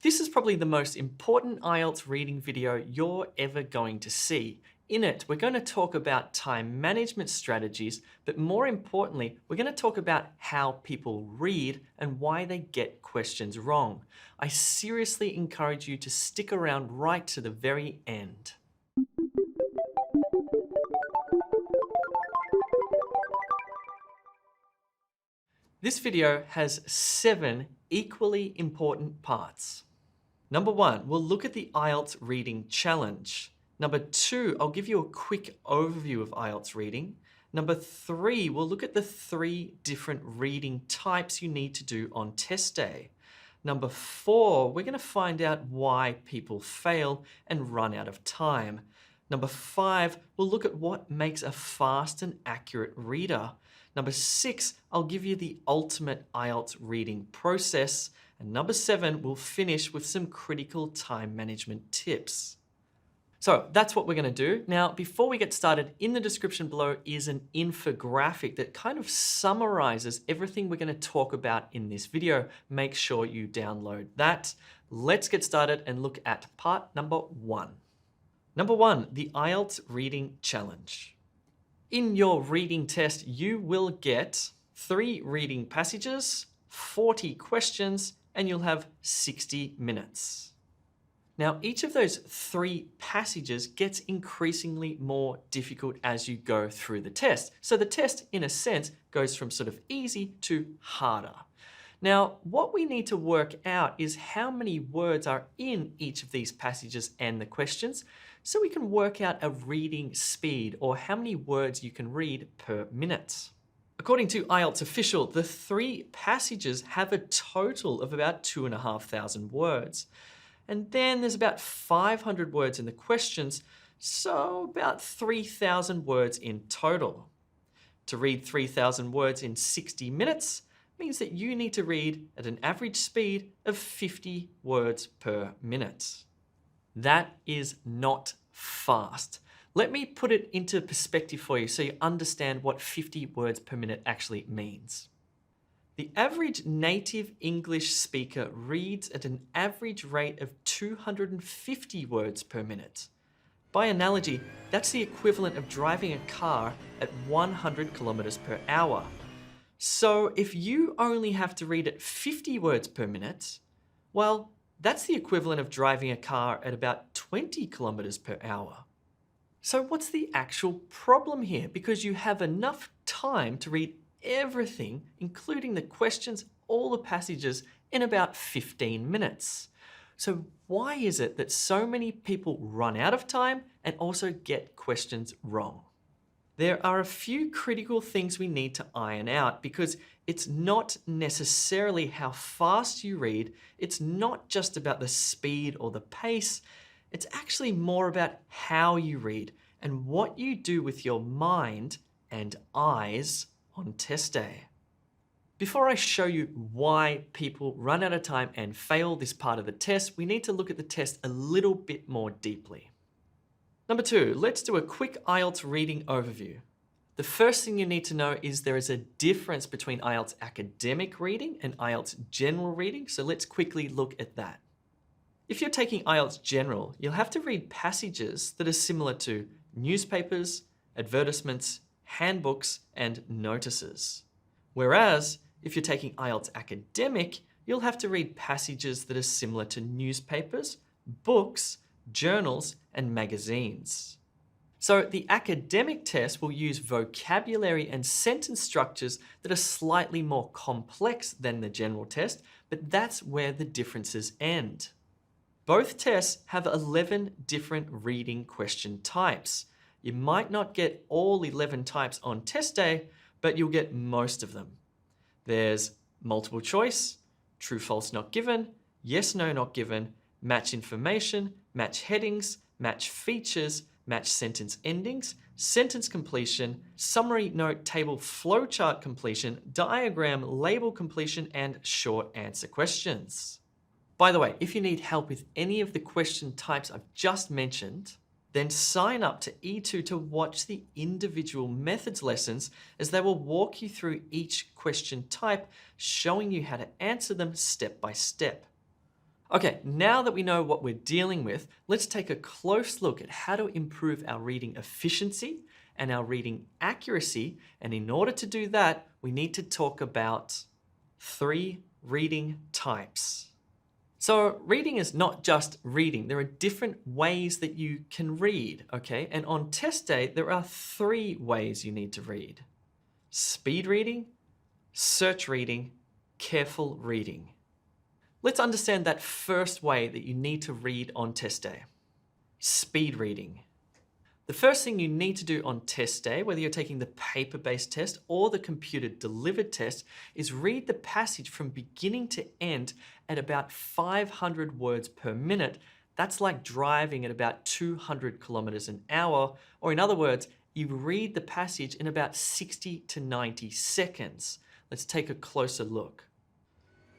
This is probably the most important IELTS reading video you're ever going to see. In it, we're going to talk about time management strategies, but more importantly, we're going to talk about how people read and why they get questions wrong. I seriously encourage you to stick around right to the very end. This video has 7 equally important parts. Number 1, we'll look at the IELTS reading challenge. Number 2, I'll give you a quick overview of IELTS reading. Number 3, we'll look at the 3 different reading types you need to do on test day. Number 4, we're going to find out why people fail and run out of time. Number 5, we'll look at what makes a fast and accurate reader. Number 6, I'll give you the ultimate IELTS reading process. And number 7, we'll finish with some critical time management tips. So that's what we're going to do. Now, before we get started, in the description below is an infographic that kind of summarizes everything we're going to talk about in this video. Make sure you download that. Let's get started and look at part number 1. Number 1, the IELTS reading challenge. In your reading test, you will get 3 reading passages, 40 questions, and you'll have 60 minutes. Now, each of those 3 passages gets increasingly more difficult as you go through the test. So the test, in a sense, goes from sort of easy to harder. Now, what we need to work out is how many words are in each of these passages and the questions, so we can work out a reading speed, or how many words you can read per minute. According to IELTS Official, the 3 passages have a total of about 2,500 words. And then there's about 500 words in the questions, so about 3,000 words in total. To read 3,000 words in 60 minutes means that you need to read at an average speed of 50 words per minute. That is not fast. Let me put it into perspective for you so you understand what 50 words per minute actually means. The average native English speaker reads at an average rate of 250 words per minute. By analogy, that's the equivalent of driving a car at 100 kilometers per hour. So if you only have to read at 50 words per minute, well, that's the equivalent of driving a car at about 20 kilometers per hour. So what's the actual problem here? Because you have enough time to read everything, including the questions, all the passages, in about 15 minutes. So why is it that so many people run out of time and also get questions wrong? There are a few critical things we need to iron out, because it's not necessarily how fast you read. It's not just about the speed or the pace. It's actually more about how you read and what you do with your mind and eyes on test day. Before I show you why people run out of time and fail this part of the test, we need to look at the test a little bit more deeply. Number 2, let's do a quick IELTS reading overview. The first thing you need to know is there is a difference between IELTS academic reading and IELTS general reading, so let's quickly look at that. If you're taking IELTS general, you'll have to read passages that are similar to newspapers, advertisements, handbooks, and notices. Whereas, if you're taking IELTS academic, you'll have to read passages that are similar to newspapers, books, journals, and magazines. So the academic test will use vocabulary and sentence structures that are slightly more complex than the general test, but that's where the differences end. Both tests have 11 different reading question types. You might not get all 11 types on test day, but you'll get most of them. There's multiple choice, true, false, not given, yes, no, not given, match information, match headings, match features, match sentence endings, sentence completion, summary note table flowchart completion, diagram label completion, and short answer questions. By the way, if you need help with any of the question types I've just mentioned, then sign up to E2 to watch the individual methods lessons, as they will walk you through each question type, showing you how to answer them step by step. Okay, now that we know what we're dealing with, let's take a close look at how to improve our reading efficiency and our reading accuracy. And in order to do that, we need to talk about 3 reading types. So reading is not just reading. There are different ways that you can read, okay? And on test day, there are 3 ways you need to read: speed reading, search reading, careful reading. Let's understand that first way that you need to read on test day: speed reading. The first thing you need to do on test day, whether you're taking the paper-based test or the computer-delivered test, is read the passage from beginning to end at about 500 words per minute. That's like driving at about 200 kilometers an hour, or in other words, you read the passage in about 60 to 90 seconds. Let's take a closer look.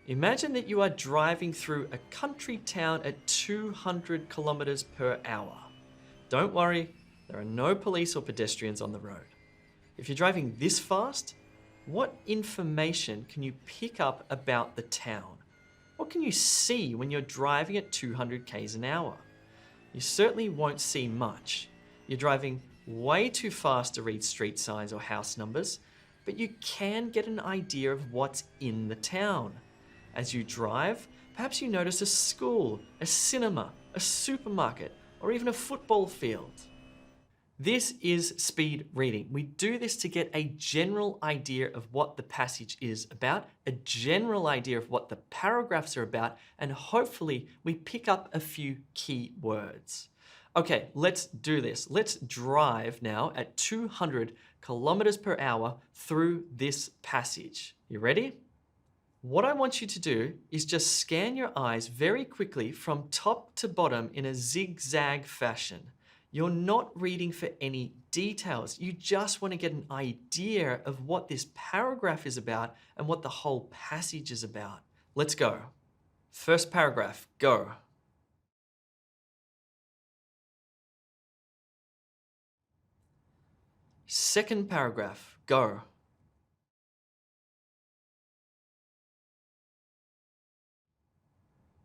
Imagine that you are driving through a country town at 200 kilometers per hour. Don't worry, there are no police or pedestrians on the road. If you're driving this fast, what information can you pick up about the town? What can you see when you're driving at 200 k's an hour? You certainly won't see much. You're driving way too fast to read street signs or house numbers, but you can get an idea of what's in the town. As you drive, perhaps you notice a school, a cinema, a supermarket, or even a football field. This is speed reading. We do this to get a general idea of what the passage is about, a general idea of what the paragraphs are about, and hopefully we pick up a few key words. Okay, let's do this. Let's drive now at 200 kilometers per hour through this passage. You ready? What I want you to do is just scan your eyes very quickly from top to bottom in a zigzag fashion. You're not reading for any details. You just want to get an idea of what this paragraph is about and what the whole passage is about. Let's go. First paragraph, go. Second paragraph, go.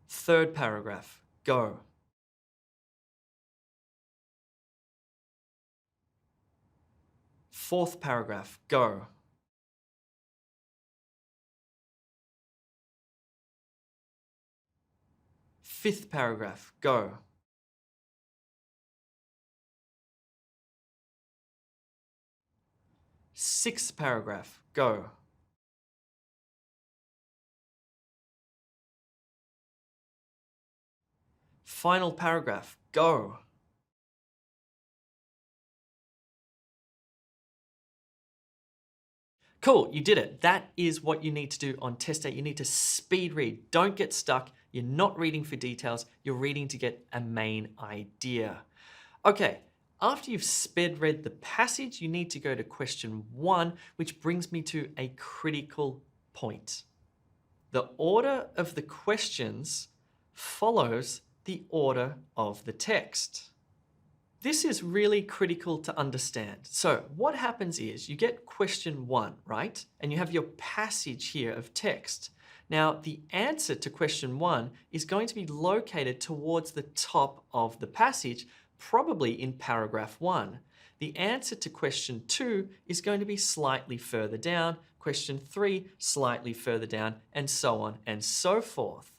Third paragraph, go. Fourth paragraph, go. Fifth paragraph, go. Sixth paragraph, go. Final paragraph, go. Cool, you did it. That is what you need to do on test day. You need to speed read. Don't get stuck. You're not reading for details. You're reading to get a main idea. Okay, after you've sped read the passage, you need to go to question 1, which brings me to a critical point. The order of the questions follows the order of the text. This is really critical to understand. So what happens is you get question 1, right? And you have your passage here of text. Now, the answer to question 1 is going to be located towards the top of the passage, probably in paragraph 1. The answer to question 2 is going to be slightly further down, question 3 slightly further down, and so on and so forth.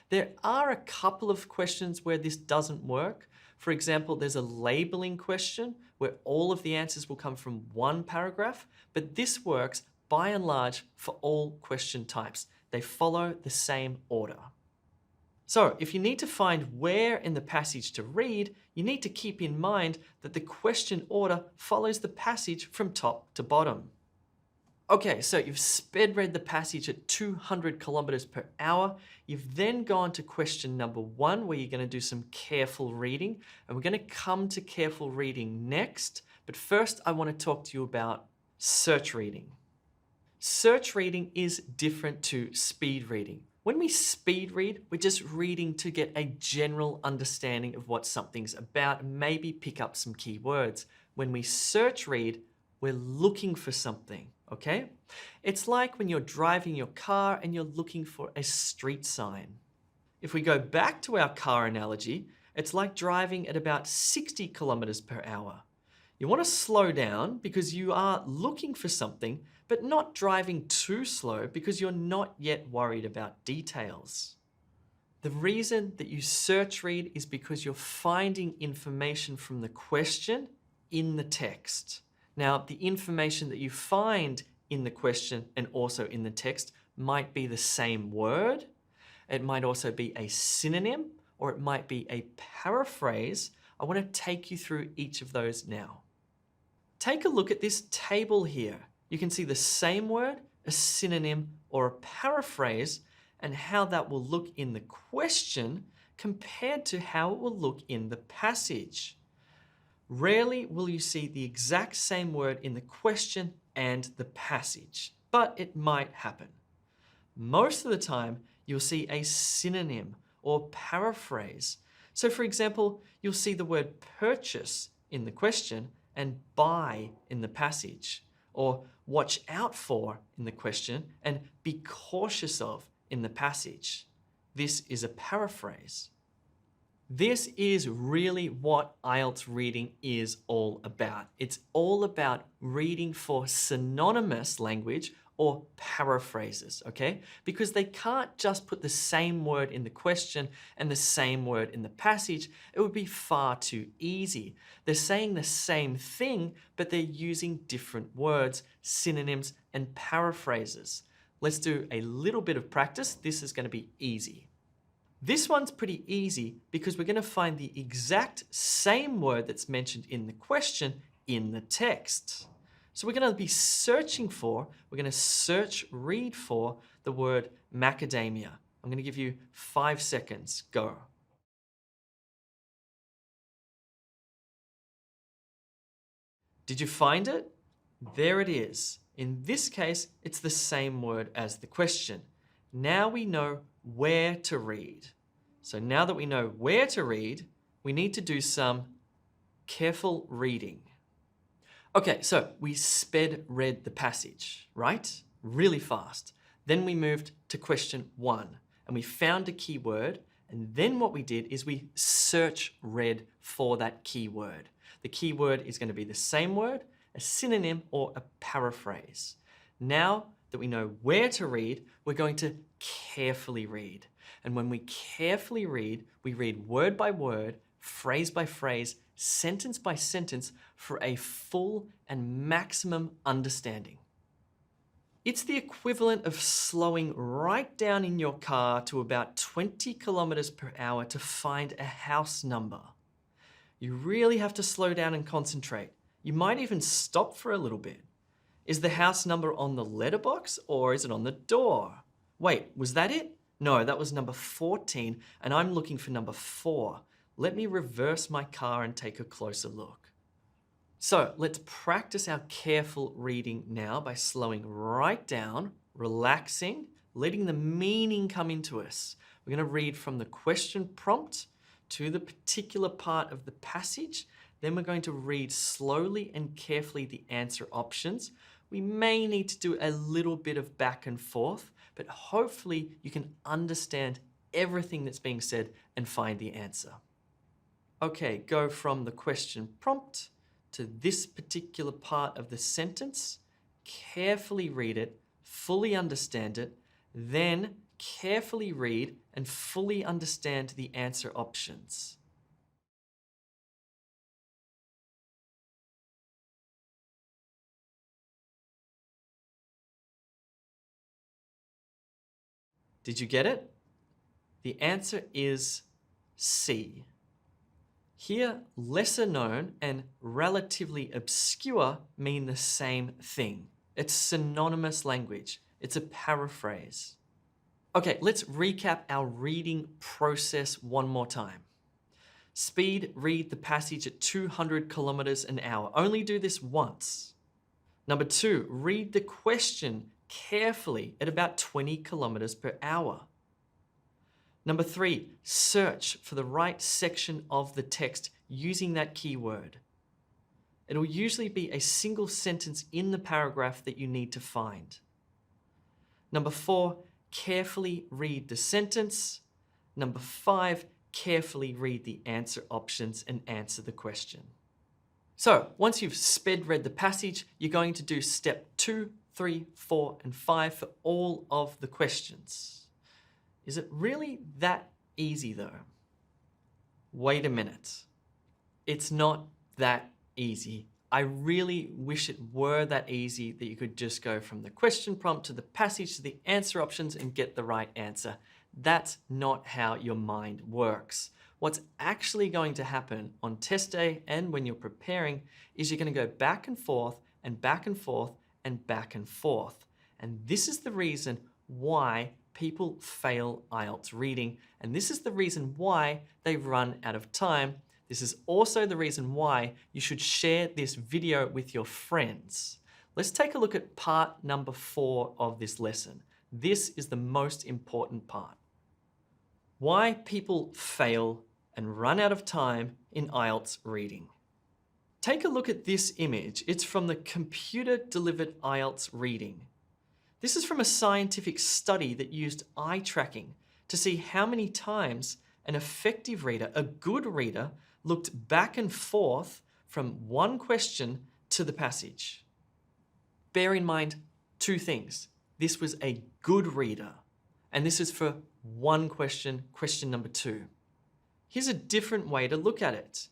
There are a couple of questions where this doesn't work. For example, there's a labeling question where all of the answers will come from one paragraph, but this works by and large for all question types. They follow the same order. So if you need to find where in the passage to read, you need to keep in mind that the question order follows the passage from top to bottom. Okay, so you've sped read the passage at 200 kilometers per hour. You've then gone to question number 1, where you're going to do some careful reading. And we're going to come to careful reading next. But first, I want to talk to you about search reading. Search reading is different to speed reading. When we speed read, we're just reading to get a general understanding of what something's about and maybe pick up some key words. When we search read, we're looking for something, okay? It's like when you're driving your car and you're looking for a street sign. If we go back to our car analogy, it's like driving at about 60 kilometers per hour. You want to slow down because you are looking for something, but not driving too slow because you're not yet worried about details. The reason that you search read is because you're finding information from the question in the text. Now, the information that you find in the question and also in the text might be the same word. It might also be a synonym, or it might be a paraphrase. I want to take you through each of those now. Take a look at this table here. You can see the same word, a synonym, or a paraphrase, and how that will look in the question compared to how it will look in the passage. Rarely will you see the exact same word in the question and the passage, but it might happen. Most of the time, you'll see a synonym or paraphrase. So for example, you'll see the word purchase in the question and buy in the passage, or watch out for in the question and be cautious of in the passage. This is a paraphrase. This is really what IELTS reading is all about. It's all about reading for synonymous language or paraphrases, okay? Because they can't just put the same word in the question and the same word in the passage. It would be far too easy. They're saying the same thing, but they're using different words, synonyms, and paraphrases. Let's do a little bit of practice. This is going to be easy. This one's pretty easy because we're going to find the exact same word that's mentioned in the question in the text. So we're going to be searching for, we're going to search read for the word macadamia. I'm going to give you 5 seconds. Go. Did you find it? There it is. In this case, it's the same word as the question. Now we know where to read. So now that we know where to read, we need to do some careful reading. Okay, so we sped read the passage, right? Really fast. Then we moved to question 1 and we found a key word. And then what we did is we search read for that key word. The key word is going to be the same word, a synonym, or a paraphrase. Now that we know where to read, we're going to carefully read. And when we carefully read, we read word by word, phrase by phrase, sentence by sentence for a full and maximum understanding. It's the equivalent of slowing right down in your car to about 20 kilometers per hour to find a house number. You really have to slow down and concentrate. You might even stop for a little bit. Is the house number on the letterbox or is it on the door? Wait, was that it? No, that was number 14 and I'm looking for number 4. Let me reverse my car and take a closer look. So let's practice our careful reading now by slowing right down, relaxing, letting the meaning come into us. We're going to read from the question prompt to the particular part of the passage. Then we're going to read slowly and carefully the answer options. We may need to do a little bit of back and forth, but hopefully you can understand everything that's being said and find the answer. Okay, go from the question prompt to this particular part of the sentence, carefully read it, fully understand it, then carefully read and fully understand the answer options. Did you get it? The answer is C. Here, lesser known and relatively obscure mean the same thing. It's synonymous language. It's a paraphrase. Okay, let's recap our reading process one more time. Speed read the passage at 200 kilometers an hour. Only do this once. Number 2, read the question carefully at about 20 kilometers per hour. Number 3, search for the right section of the text using that keyword. It'll usually be a single sentence in the paragraph that you need to find. Number 4, carefully read the sentence. Number 5, carefully read the answer options and answer the question. So once you've sped read the passage, you're going to do step 2, 3, 4, and 5 for all of the questions. Is it really that easy though? Wait a minute. It's not that easy. I really wish it were that easy that you could just go from the question prompt to the passage to the answer options and get the right answer. That's not how your mind works. What's actually going to happen on test day and when you're preparing is you're going to go back and forth and back and forth and back and forth. And this is the reason why people fail IELTS reading. And this is the reason why they run out of time. This is also the reason why you should share this video with your friends. Let's take a look at part number 4 of this lesson. This is the most important part. Why people fail and run out of time in IELTS reading. Take a look at this image. It's from the computer-delivered IELTS reading. This is from a scientific study that used eye tracking to see how many times an effective reader, a good reader, looked back and forth from one question to the passage. Bear in mind 2 things. This was a good reader, and this is for one question, question number 2. Here's a different way to look at it.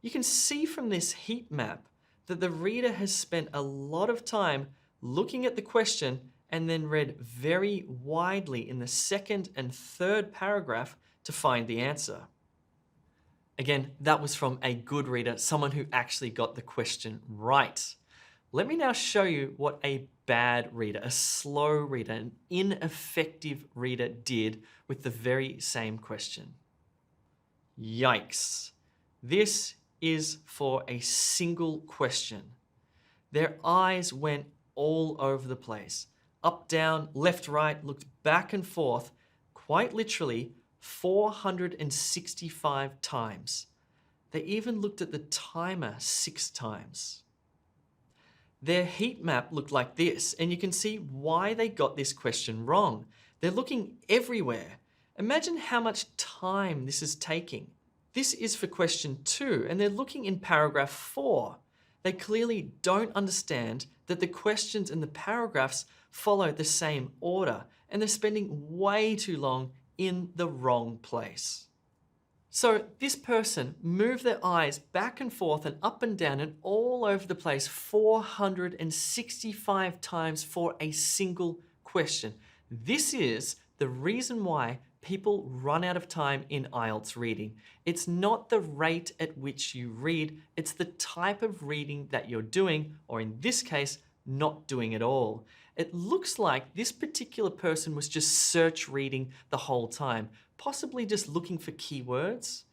You can see from this heat map that the reader has spent a lot of time looking at the question and then read very widely in the second and third paragraph to find the answer. Again, that was from a good reader, someone who actually got the question right. Let me now show you what a bad reader, a slow reader, an ineffective reader did with the very same question. Yikes. This is for a single question. Their eyes went all over the place. Up, down, left, right, looked back and forth, quite literally 465 times. They even looked at the timer 6 times. Their heat map looked like this, and you can see why they got this question wrong. They're looking everywhere. Imagine how much time this is taking. This is for question 2, and they're looking in paragraph 4. They clearly don't understand that the questions and the paragraphs follow the same order, and they're spending way too long in the wrong place. So this person moved their eyes back and forth and up and down and all over the place 465 times for a single question. This is the reason why people run out of time in IELTS reading. It's not the rate at which you read, it's the type of reading that you're doing, or in this case, not doing at all. It looks like this particular person was just search reading the whole time, possibly just looking for keywords.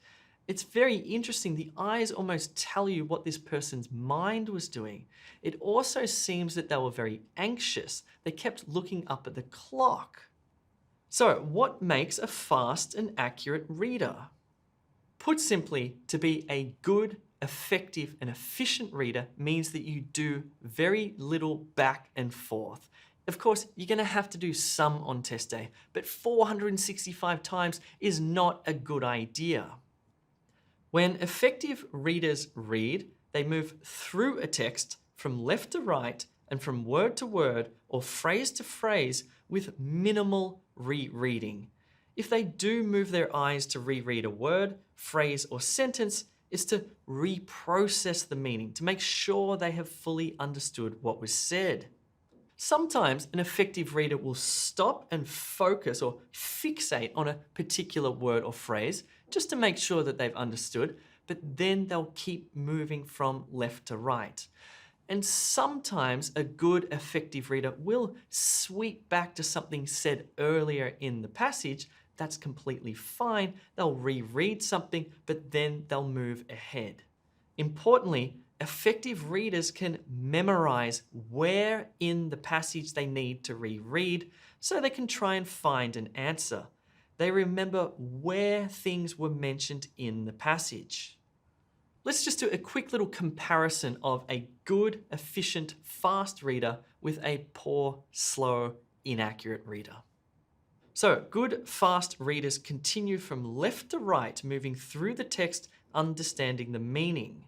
It's very interesting. The eyes almost tell you what this person's mind was doing. It also seems that they were very anxious. They kept looking up at the clock. So what makes a fast and accurate reader? Put simply, to be a good, effective, and efficient reader means that you do very little back and forth. Of course, you're going to have to do some on test day, but 465 times is not a good idea. When effective readers read, they move through a text from left to right and from word to word or phrase to phrase with minimal rereading. If they do move their eyes to reread a word, phrase, or sentence, it's to reprocess the meaning, to make sure they have fully understood what was said. Sometimes an effective reader will stop and focus or fixate on a particular word or phrase just to make sure that they've understood, but then they'll keep moving from left to right. And sometimes a good effective reader will sweep back to something said earlier in the passage. That's completely fine. They'll reread something, but then they'll move ahead. Importantly, effective readers can memorize where in the passage they need to reread so they can try and find an answer. They remember where things were mentioned in the passage. Let's just do a quick little comparison of a good, efficient, fast reader with a poor, slow, inaccurate reader. So, good, fast readers continue from left to right, moving through the text, understanding the meaning.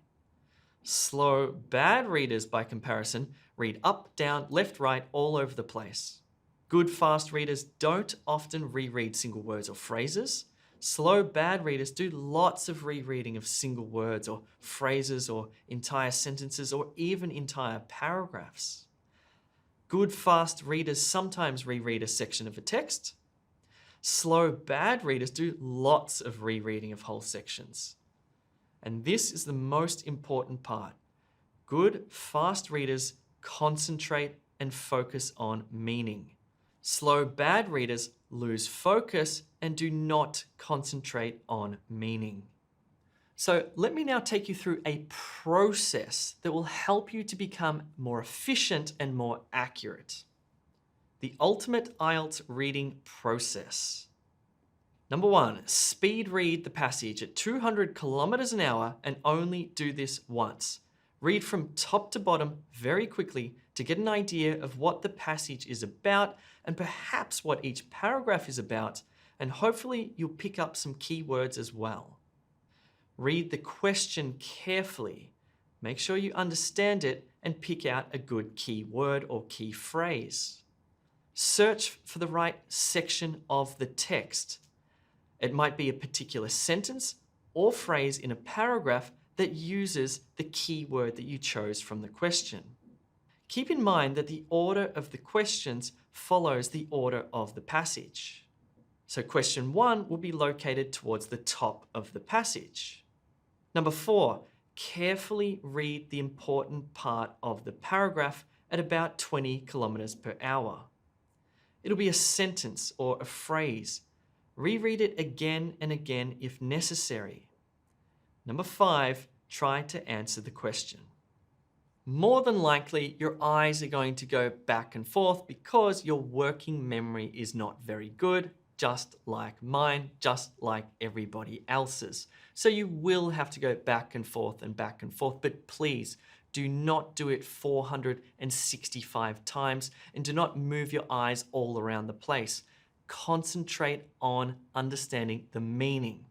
Slow, bad readers, by comparison, read up, down, left, right, all over the place. Good, fast readers don't often reread single words or phrases. Slow, bad readers do lots of rereading of single words or phrases or entire sentences or even entire paragraphs. Good, fast readers sometimes reread a section of a text. Slow, bad readers do lots of rereading of whole sections. And this is the most important part. Good, fast readers concentrate and focus on meaning. Slow, bad readers lose focus and do not concentrate on meaning. So let me now take you through a process that will help you to become more efficient and more accurate. The ultimate IELTS reading process. Number 1, speed read the passage at 200 kilometers an hour and only do this once. Read from top to bottom very quickly to get an idea of what the passage is about and perhaps what each paragraph is about, and hopefully you'll pick up some key words as well. Read the question carefully. Make sure you understand it and pick out a good key word or key phrase. Search for the right section of the text. It might be a particular sentence or phrase in a paragraph that uses the key word that you chose from the question. Keep in mind that the order of the questions follows the order of the passage. So question 1 will be located towards the top of the passage. Number 4, carefully read the important part of the paragraph at about 20 kilometers per hour. It'll be a sentence or a phrase. Reread it again and again if necessary. Number 5, try to answer the question. More than likely, your eyes are going to go back and forth because your working memory is not very good, just like mine, just like everybody else's. So you will have to go back and forth, but please do not do it 465 times and do not move your eyes all around the place. Concentrate on understanding the meaning.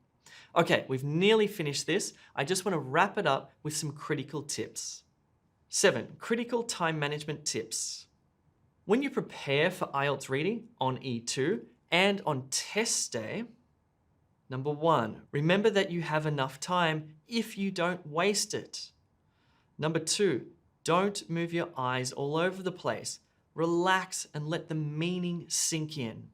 Okay, we've nearly finished this. I just want to wrap it up with some critical tips. 7, critical time management tips. When you prepare for IELTS reading on E2 and on test day, number 1, remember that you have enough time if you don't waste it. Number 2, don't move your eyes all over the place. Relax and let the meaning sink in.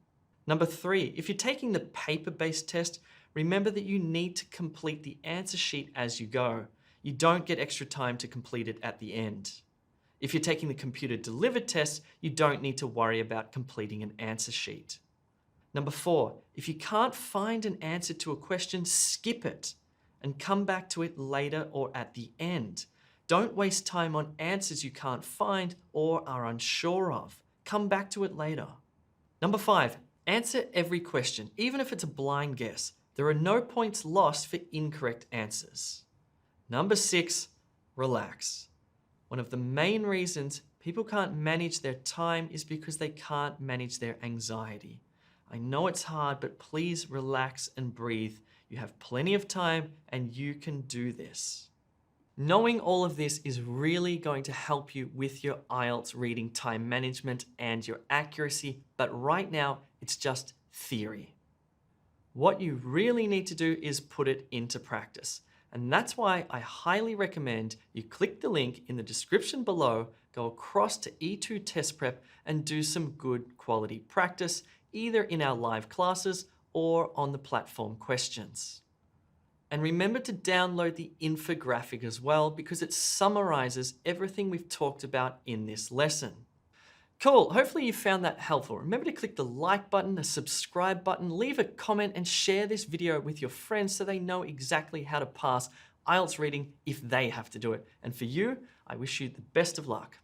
Number 3, if you're taking the paper-based test, remember that you need to complete the answer sheet as you go. You don't get extra time to complete it at the end. If you're taking the computer-delivered test, you don't need to worry about completing an answer sheet. Number 4, if you can't find an answer to a question, skip it and come back to it later or at the end. Don't waste time on answers you can't find or are unsure of. Come back to it later. Number 5, answer every question, even if it's a blind guess. There are no points lost for incorrect answers. Number 6, relax. One of the main reasons people can't manage their time is because they can't manage their anxiety. I know it's hard, but please relax and breathe. You have plenty of time and you can do this. Knowing all of this is really going to help you with your IELTS reading time management and your accuracy, but right now it's just theory. What you really need to do is put it into practice. And that's why I highly recommend you click the link in the description below, go across to E2 Test Prep and do some good quality practice, either in our live classes or on the platform questions. And remember to download the infographic as well because it summarizes everything we've talked about in this lesson. Cool, hopefully you found that helpful. Remember to click the like button, the subscribe button, leave a comment and share this video with your friends so they know exactly how to pass IELTS reading if they have to do it. And for you, I wish you the best of luck.